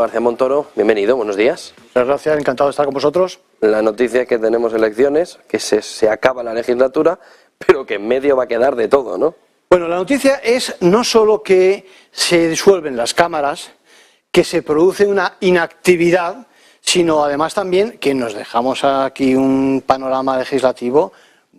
García Montoro, bienvenido, buenos días. Muchas gracias, encantado de estar con vosotros. La noticia es que tenemos elecciones, que se acaba la legislatura, pero que en medio va a quedar de todo, ¿no? Bueno, la noticia es no solo que se disuelven las cámaras, que se produce una inactividad, sino además también que nos dejamos aquí un panorama legislativo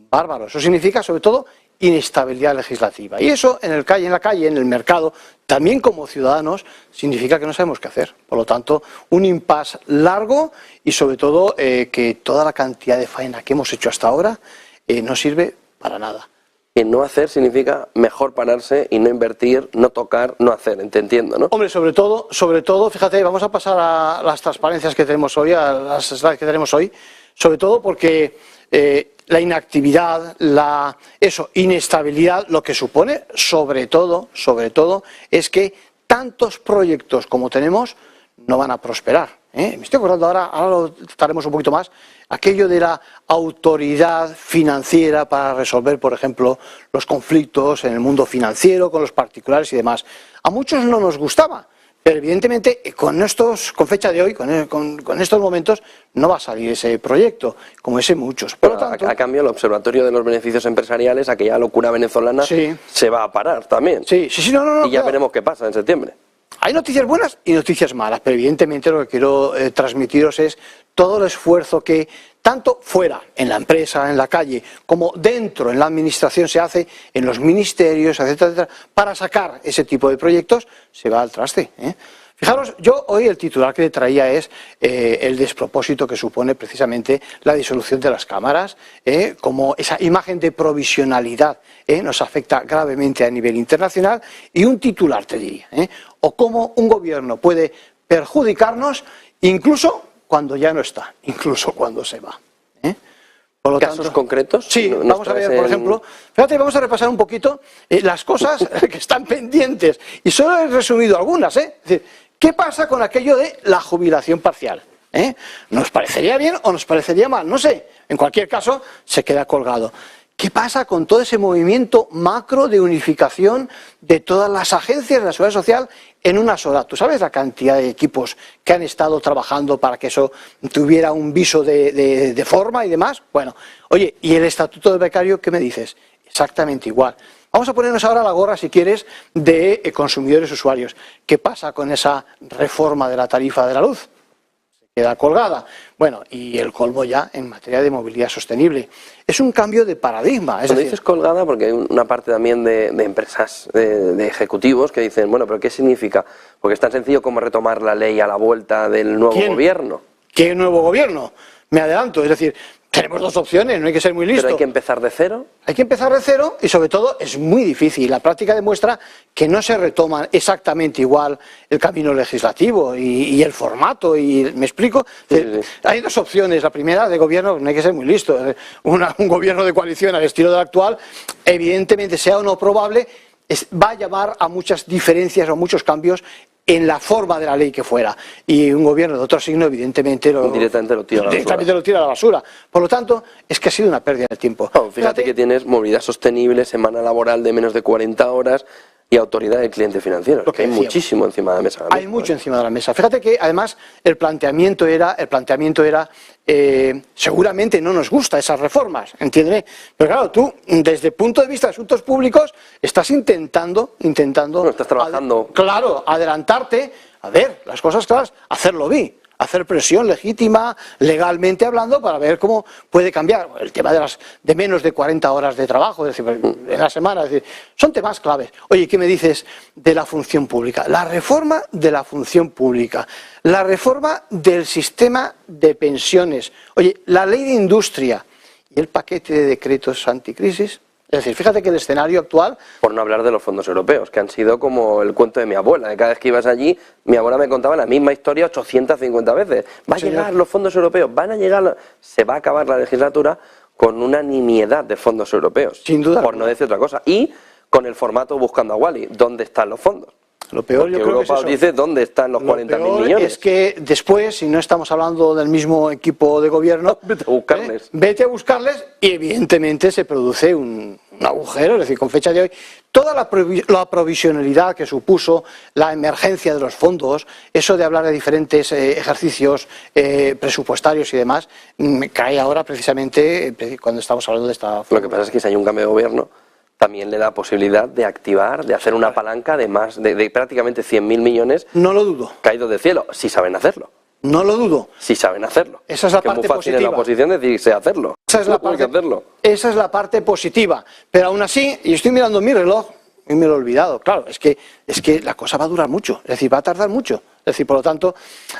bárbaro. Eso significa, sobre todo, inestabilidad legislativa. Y eso en la calle, en el mercado, también como ciudadanos, significa que no sabemos qué hacer. Por lo tanto, un impasse largo y sobre todo que toda la cantidad de faena que hemos hecho hasta ahora no sirve para nada. Que no hacer significa mejor pararse y no invertir, no tocar, no hacer, te entiendo, ¿no? Hombre, sobre todo, fíjate, vamos a pasar a las transparencias que tenemos hoy, a las slides que tenemos hoy, sobre todo porque la inactividad, inestabilidad, lo que supone, sobre todo, es que tantos proyectos como tenemos no van a prosperar. Me estoy acordando ahora lo trataremos un poquito más, aquello de la autoridad financiera para resolver, por ejemplo, los conflictos en el mundo financiero con los particulares y demás. A muchos no nos gustaba, pero evidentemente con fecha de hoy, con estos momentos, no va a salir ese proyecto, como ese muchos. Por lo tanto, a cambio, el Observatorio de los Beneficios Empresariales, aquella locura venezolana, sí, se va a parar también. Sí, no, y ya veremos qué pasa en septiembre. Hay noticias buenas y noticias malas, pero evidentemente lo que quiero transmitiros es todo el esfuerzo que tanto fuera, en la empresa, en la calle, como dentro, en la administración, se hace en los ministerios, etcétera, para sacar ese tipo de proyectos, se va al traste. Fijaros, yo hoy el titular que le traía es el despropósito que supone precisamente la disolución de las cámaras, como esa imagen de provisionalidad nos afecta gravemente a nivel internacional, y un titular te diría, o cómo un gobierno puede perjudicarnos incluso cuando ya no está, incluso cuando se va. Por lo ¿Casos tanto, concretos? Sí, vamos a ver, por ejemplo, fíjate, vamos a repasar un poquito las cosas que están pendientes, y solo he resumido algunas, Es decir, ¿qué pasa con aquello de la jubilación parcial? ¿Nos parecería bien o nos parecería mal? No sé, en cualquier caso se queda colgado. ¿Qué pasa con todo ese movimiento macro de unificación de todas las agencias de la Seguridad Social en una sola? ¿Tú sabes la cantidad de equipos que han estado trabajando para que eso tuviera un viso de forma y demás? Bueno, oye, ¿y el estatuto del becario qué me dices? Exactamente igual. Vamos a ponernos ahora la gorra, si quieres, de consumidores y usuarios. ¿Qué pasa con esa reforma de la tarifa de la luz? Queda colgada. Bueno, y el colmo ya en materia de movilidad sostenible. Es un cambio de paradigma. Cuando dices colgada, porque hay una parte también de empresas, de ejecutivos que dicen, bueno, pero ¿qué significa? Porque es tan sencillo como retomar la ley a la vuelta del nuevo gobierno. ¿Qué nuevo gobierno? Me adelanto, es decir, tenemos dos opciones, no hay que ser muy listo. ¿Pero hay que empezar de cero? Hay que empezar de cero y sobre todo es muy difícil. La práctica demuestra que no se retoma exactamente igual el camino legislativo y el formato. Y ¿me explico? Sí. Hay dos opciones. La primera, de gobierno, no hay que ser muy listo. Un gobierno de coalición al estilo del actual, evidentemente, sea o no probable, va a llevar a muchas diferencias o muchos cambios en la forma de la ley que fuera, y un gobierno de otro signo evidentemente directamente lo tira a la basura. Por lo tanto, es que ha sido una pérdida de tiempo. Fíjate que tienes movilidad sostenible, semana laboral de menos de 40 horas y autoridad del cliente financiero. Lo que hay muchísimo encima de la mesa. Hay mucho encima de la mesa. Fíjate que además el planteamiento era seguramente no nos gusta esas reformas, entiéndeme, pero claro, tú desde el punto de vista de asuntos públicos estás intentando estás trabajando, claro, adelantarte, a ver, las cosas claras, hacerlo bien, hacer presión legítima, legalmente hablando, para ver cómo puede cambiar el tema de menos de 40 horas de trabajo, es decir, en la semana, es decir, son temas claves. Oye, ¿qué me dices de la función pública? La reforma de la función pública, la reforma del sistema de pensiones, oye, la ley de industria y el paquete de decretos anticrisis. Es decir, fíjate que el escenario actual... Por no hablar de los fondos europeos, que han sido como el cuento de mi abuela. Que cada vez que ibas allí, mi abuela me contaba la misma historia 850 veces. Va a llegar los fondos europeos, van a llegar... Se va a acabar la legislatura con una nimiedad de fondos europeos. Sin duda. Por no decir otra cosa. Y con el formato Buscando a Wally. ¿Dónde están los fondos? Lo peor, porque yo creo Europa que es eso. Dice dónde están los 40.000 millones. Es que después, si no estamos hablando del mismo equipo de gobierno, vete a buscarles. Vete a buscarles y evidentemente se produce un un agujero, es decir, con fecha de hoy, toda la provisionalidad que supuso la emergencia de los fondos, eso de hablar de diferentes ejercicios presupuestarios y demás, cae ahora precisamente cuando estamos hablando de esta... Lo que pasa es que si hay un cambio de gobierno, también le da posibilidad de activar, de hacer una palanca de más de prácticamente 100.000 millones. No lo dudo. Caídos del cielo, si saben hacerlo. No lo dudo. Si saben hacerlo. Esa es la que parte muy fácil positiva. En la oposición decirse hacerlo. Esa es la parte positiva. Pero aún así, y estoy mirando mi reloj y me lo he olvidado. Claro, es que la cosa va a durar mucho. Es decir, va a tardar mucho. Es decir, por lo tanto,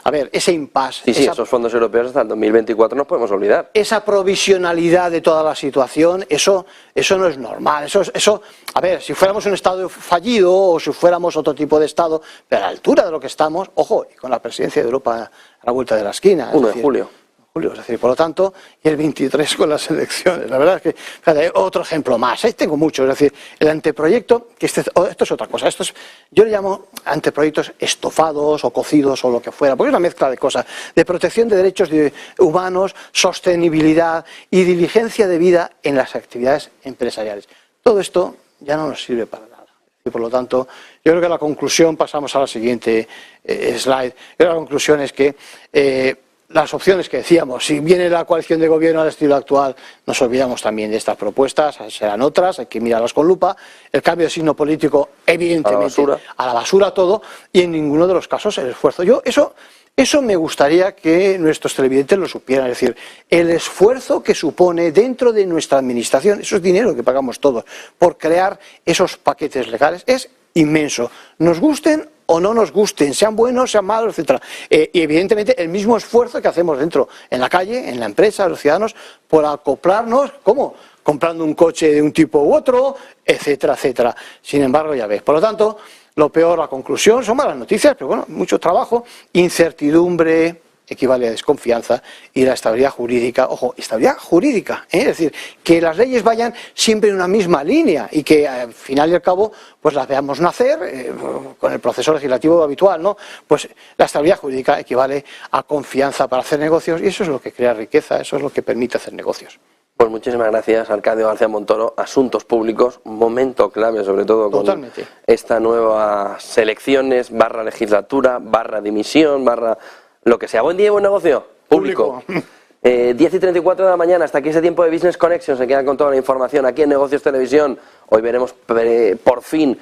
a ver, ese impasse. Sí, esos fondos europeos hasta el 2024 nos podemos olvidar. Esa provisionalidad de toda la situación, eso no es normal. Eso, a ver, si fuéramos un Estado fallido o si fuéramos otro tipo de Estado, pero a la altura de lo que estamos, ojo, y con la presidencia de Europa a la vuelta de la esquina. 1 de julio. Es decir, por lo tanto, y el 23 con las elecciones. La verdad es que, fíjate, otro ejemplo más, tengo muchos, es decir, el anteproyecto, que esto es otra cosa, yo le llamo anteproyectos estofados o cocidos o lo que fuera, porque es una mezcla de cosas, de protección de derechos humanos, sostenibilidad y diligencia de vida en las actividades empresariales. Todo esto ya no nos sirve para nada. Y por lo tanto, yo creo que la conclusión, pasamos a la siguiente slide, la conclusión es que las opciones que decíamos, si viene la coalición de gobierno al estilo actual, nos olvidamos también de estas propuestas, serán otras, hay que mirarlas con lupa, el cambio de signo político, evidentemente, a la basura todo, y en ninguno de los casos el esfuerzo. Eso me gustaría que nuestros televidentes lo supieran, es decir, el esfuerzo que supone dentro de nuestra administración, eso es dinero que pagamos todos, por crear esos paquetes legales, es inmenso, nos gusten o no nos gusten, sean buenos, sean malos, etcétera. Y evidentemente el mismo esfuerzo que hacemos dentro, en la calle, en la empresa, los ciudadanos, por acoplarnos, ¿cómo? Comprando un coche de un tipo u otro, etcétera, etcétera. Sin embargo, ya ves. Por lo tanto, lo peor, la conclusión, son malas noticias, pero bueno, mucho trabajo, incertidumbre, equivale a desconfianza, y la estabilidad jurídica, ojo, estabilidad jurídica, es decir, que las leyes vayan siempre en una misma línea y que al final y al cabo pues las veamos nacer con el proceso legislativo habitual, ¿no? Pues la estabilidad jurídica equivale a confianza para hacer negocios y eso es lo que crea riqueza, eso es lo que permite hacer negocios. Pues muchísimas gracias, Arcadio García Montoro. Asuntos públicos, un momento clave sobre todo con esta nueva elecciones, legislatura, dimisión, lo que sea. Buen día y buen negocio. Público. 10:34 de la mañana, hasta aquí ese tiempo de Business Connection. Se quedan con toda la información aquí en Negocios Televisión. Hoy veremos por fin